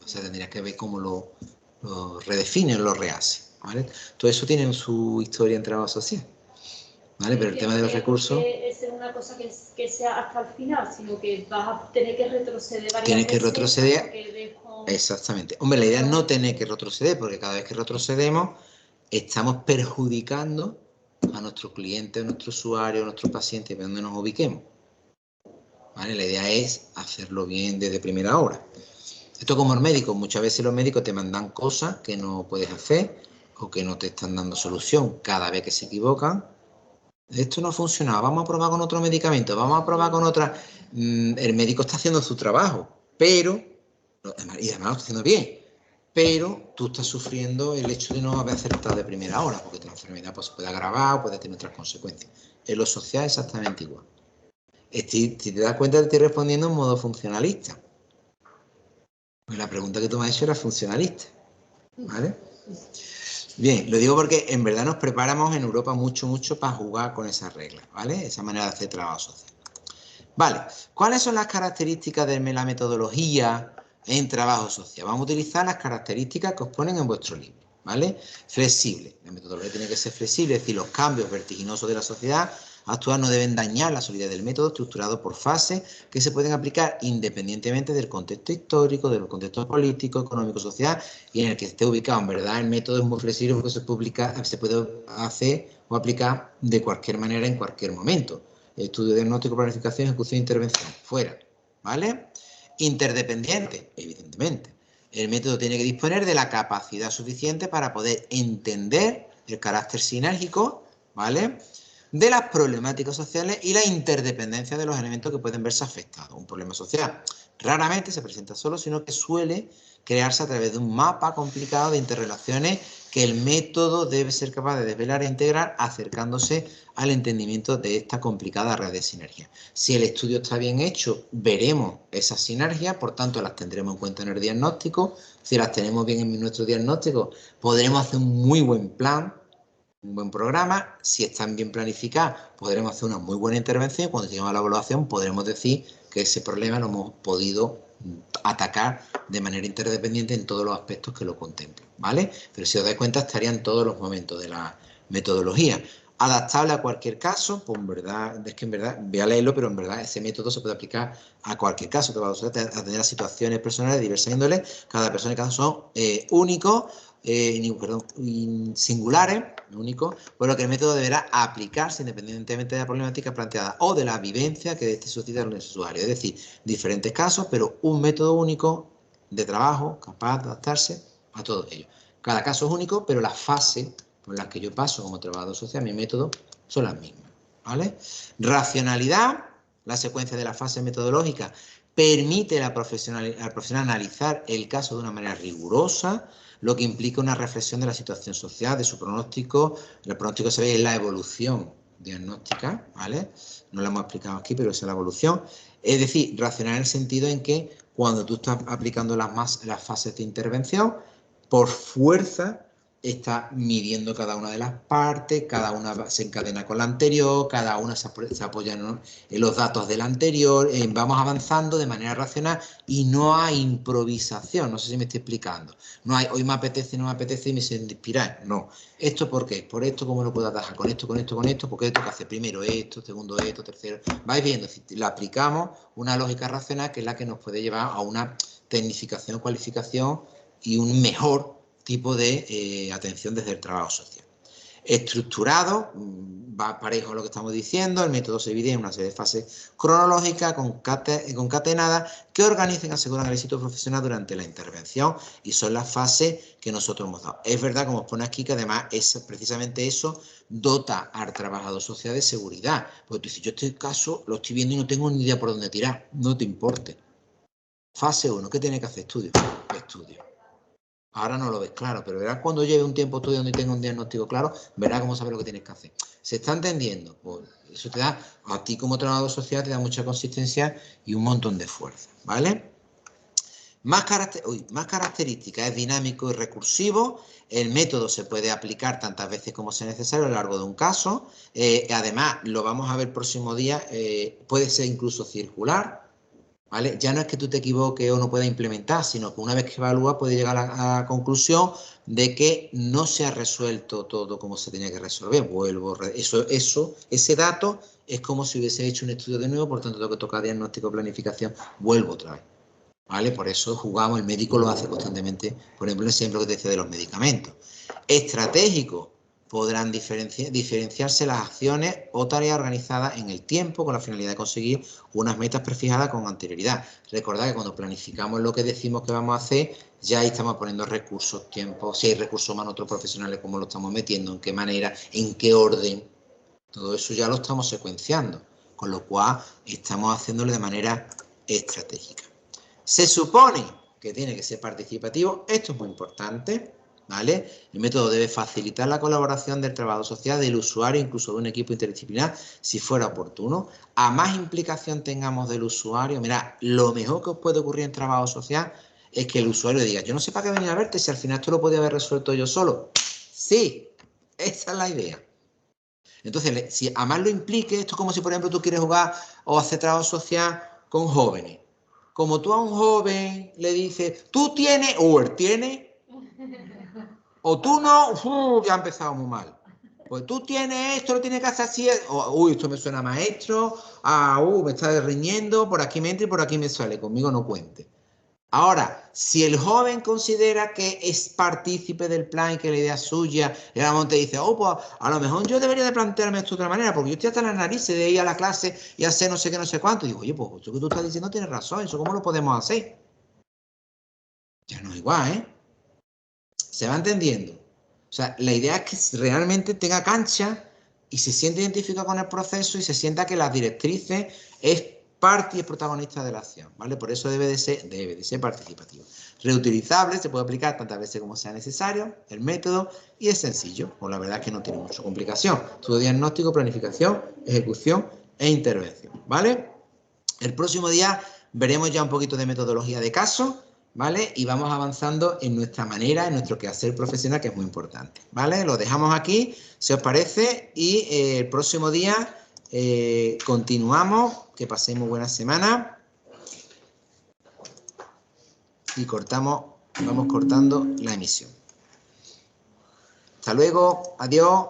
O sea, tendrías que ver cómo lo redefine o lo rehace. ¿Vale? Todo eso tiene su historia en trabajo social. ¿Vale? Pero el tema de los recursos... Es una cosa que sea hasta el final, sino que vas a tener que retroceder varias veces. Tienes que retroceder. Exactamente. Hombre, la idea es no tener que retroceder, porque cada vez que retrocedemos estamos perjudicando a nuestros clientes, a nuestros usuarios, a nuestros pacientes, de donde nos ubiquemos. ¿Vale? La idea es hacerlo bien desde primera hora. Esto como el médico, muchas veces los médicos te mandan cosas que no puedes hacer o que no te están dando solución cada vez que se equivocan. Esto no ha funcionado, vamos a probar con otro medicamento, vamos a probar con otra. El médico está haciendo su trabajo, pero, y además lo está haciendo bien, pero tú estás sufriendo el hecho de no haber acertado de primera hora, porque la enfermedad pues, se puede agravar o puede tener otras consecuencias. En lo social exactamente igual. Si te das cuenta, te estoy respondiendo en modo funcionalista. Pues la pregunta que tú me has hecho era funcionalista, ¿vale? Bien, lo digo porque en verdad nos preparamos en Europa mucho para jugar con esas reglas, ¿vale? Esa manera de hacer trabajo social. Vale, ¿cuáles son las características de la metodología en trabajo social? Vamos a utilizar las características que os ponen en vuestro libro, ¿vale? Flexible. La metodología tiene que ser flexible, es decir, los cambios vertiginosos de la sociedad actual no deben dañar la solidez del método, estructurado por fases que se pueden aplicar independientemente del contexto histórico, del contexto político, económico, social y en el que esté ubicado. En verdad, el método es muy flexible porque se puede hacer o aplicar de cualquier manera en cualquier momento. Estudio, diagnóstico, planificación, ejecución e intervención. Fuera. ¿Vale? Interdependiente, evidentemente. El método tiene que disponer de la capacidad suficiente para poder entender el carácter sinérgico, ¿vale?, de las problemáticas sociales y la interdependencia de los elementos que pueden verse afectados. Un problema social raramente se presenta solo, sino que suele crearse a través de un mapa complicado de interrelaciones que el método debe ser capaz de desvelar e integrar acercándose al entendimiento de esta complicada red de sinergia. Si el estudio está bien hecho, veremos esas sinergias, por tanto las tendremos en cuenta en el diagnóstico. Si las tenemos bien en nuestro diagnóstico, podremos hacer un muy buen plan, un buen programa. Si están bien planificadas, podremos hacer una muy buena intervención. Cuando lleguemos a la evaluación, podremos decir que ese problema lo hemos podido atacar de manera interdependiente en todos los aspectos que lo contemplan, ¿vale? Pero si os dais cuenta, estaría en todos los momentos de la metodología. Adaptable a cualquier caso, pues en verdad, es que en verdad, voy a leerlo, pero en verdad ese método se puede aplicar a cualquier caso, que va a tener situaciones personales de diversas índoles, cada persona y cada caso son únicos, singulares, únicos, por lo que el método deberá aplicarse independientemente de la problemática planteada o de la vivencia que este suscita en el usuario. Es decir, diferentes casos, pero un método único de trabajo capaz de adaptarse a todos ellos. Cada caso es único, pero las fases por las que yo paso como trabajador social, mi método, son las mismas, ¿vale? Racionalidad, la secuencia de las fases metodológicas permite al profesional analizar el caso de una manera rigurosa, lo que implica una reflexión de la situación social, de su pronóstico. El pronóstico se ve en la evolución diagnóstica, ¿vale? No lo hemos explicado aquí, pero es la evolución. Es decir, racional en el sentido en que cuando tú estás aplicando las fases de intervención, por fuerza está midiendo cada una de las partes, cada una se encadena con la anterior, cada una se apoya en los datos de la anterior, vamos avanzando de manera racional y no hay improvisación, no sé si me estoy explicando. No hay, hoy me apetece, no me apetece y me siento inspirar, no. ¿Esto por qué? Por esto, ¿cómo lo puedo atajar? Con esto, porque esto que hace primero esto, segundo esto, tercero. Vais viendo, si le aplicamos una lógica racional que es la que nos puede llevar a una tecnificación, cualificación y un mejor tipo de atención desde el trabajo social. Estructurado, va parejo a lo que estamos diciendo, el método se divide en una serie de fases cronológicas concatenadas que organizan y aseguran el éxito profesional durante la intervención y son las fases que nosotros hemos dado. Es verdad, como os pone aquí, que además es precisamente eso dota al trabajador social de seguridad, porque tú dices, yo este caso lo estoy viendo y no tengo ni idea por dónde tirar, no te importe. Fase 1, ¿qué tiene que hacer? Estudio. Ahora no lo ves claro, pero verás cuando lleve un tiempo estudiando y tenga un diagnóstico claro, verás cómo sabes lo que tienes que hacer. ¿Se está entendiendo? Pues eso te da, a ti como trabajador social, te da mucha consistencia y un montón de fuerza, ¿vale? Más características, es dinámico y recursivo. El método se puede aplicar tantas veces como sea necesario a lo largo de un caso. Además, lo vamos a ver el próximo día, puede ser incluso circular. ¿Vale? Ya no es que tú te equivoques o no puedas implementar, sino que una vez que evalúas puedes llegar a la conclusión de que no se ha resuelto todo como se tenía que resolver. Ese dato es como si hubiese hecho un estudio de nuevo, por tanto tengo que tocar diagnóstico, planificación, vuelvo otra vez. ¿Vale? Por eso jugamos, el médico lo hace constantemente, por ejemplo, el ejemplo que te decía de los medicamentos. Estratégico. Podrán diferenciarse las acciones o tareas organizadas en el tiempo con la finalidad de conseguir unas metas prefijadas con anterioridad. Recordad que cuando planificamos lo que decimos que vamos a hacer, ya ahí estamos poniendo recursos, tiempo, si hay recursos humanos, otros profesionales, cómo lo estamos metiendo, en qué manera, en qué orden. Todo eso ya lo estamos secuenciando, con lo cual estamos haciéndolo de manera estratégica. Se supone que tiene que ser participativo, esto es muy importante, ¿vale? El método debe facilitar la colaboración del trabajo social, del usuario, incluso de un equipo interdisciplinar, si fuera oportuno. A más implicación tengamos del usuario, mirad, lo mejor que os puede ocurrir en trabajo social es que el usuario diga, yo no sé para qué venir a verte si al final esto lo podía haber resuelto yo solo. Sí, esa es la idea. Entonces, si además lo implique, esto es como si, por ejemplo, tú quieres jugar o hacer trabajo social con jóvenes. Como tú a un joven le dices, tú tienes, o él tiene, o tú no, ya ha empezado muy mal. Pues tú tienes esto, lo tienes que hacer así, uy, esto me suena maestro, me está riñendo, por aquí me entra y por aquí me sale, conmigo no cuente. Ahora, si el joven considera que es partícipe del plan y que la idea es suya, y el monte dice, pues a lo mejor yo debería de plantearme esto de otra manera, porque yo estoy hasta las narices de ir a la clase y hacer no sé qué, no sé cuánto. Y digo, oye, pues eso que tú estás diciendo tienes razón, ¿eso cómo lo podemos hacer? Ya no es igual, ¿eh? Se va entendiendo. O sea, la idea es que realmente tenga cancha y se siente identificado con el proceso y se sienta que las directrices es es protagonista de la acción, ¿vale? Por eso debe de ser participativo. Reutilizable, se puede aplicar tantas veces como sea necesario, el método, y es sencillo, pues la verdad es que no tiene mucha complicación. Estudio diagnóstico, planificación, ejecución e intervención, ¿vale? El próximo día veremos ya un poquito de metodología de caso, ¿vale? Y vamos avanzando en nuestra manera, en nuestro quehacer profesional, que es muy importante, ¿vale? Lo dejamos aquí, si os parece, y el próximo día continuamos. Que paséis muy buena semana. Y vamos cortando la emisión. Hasta luego, adiós.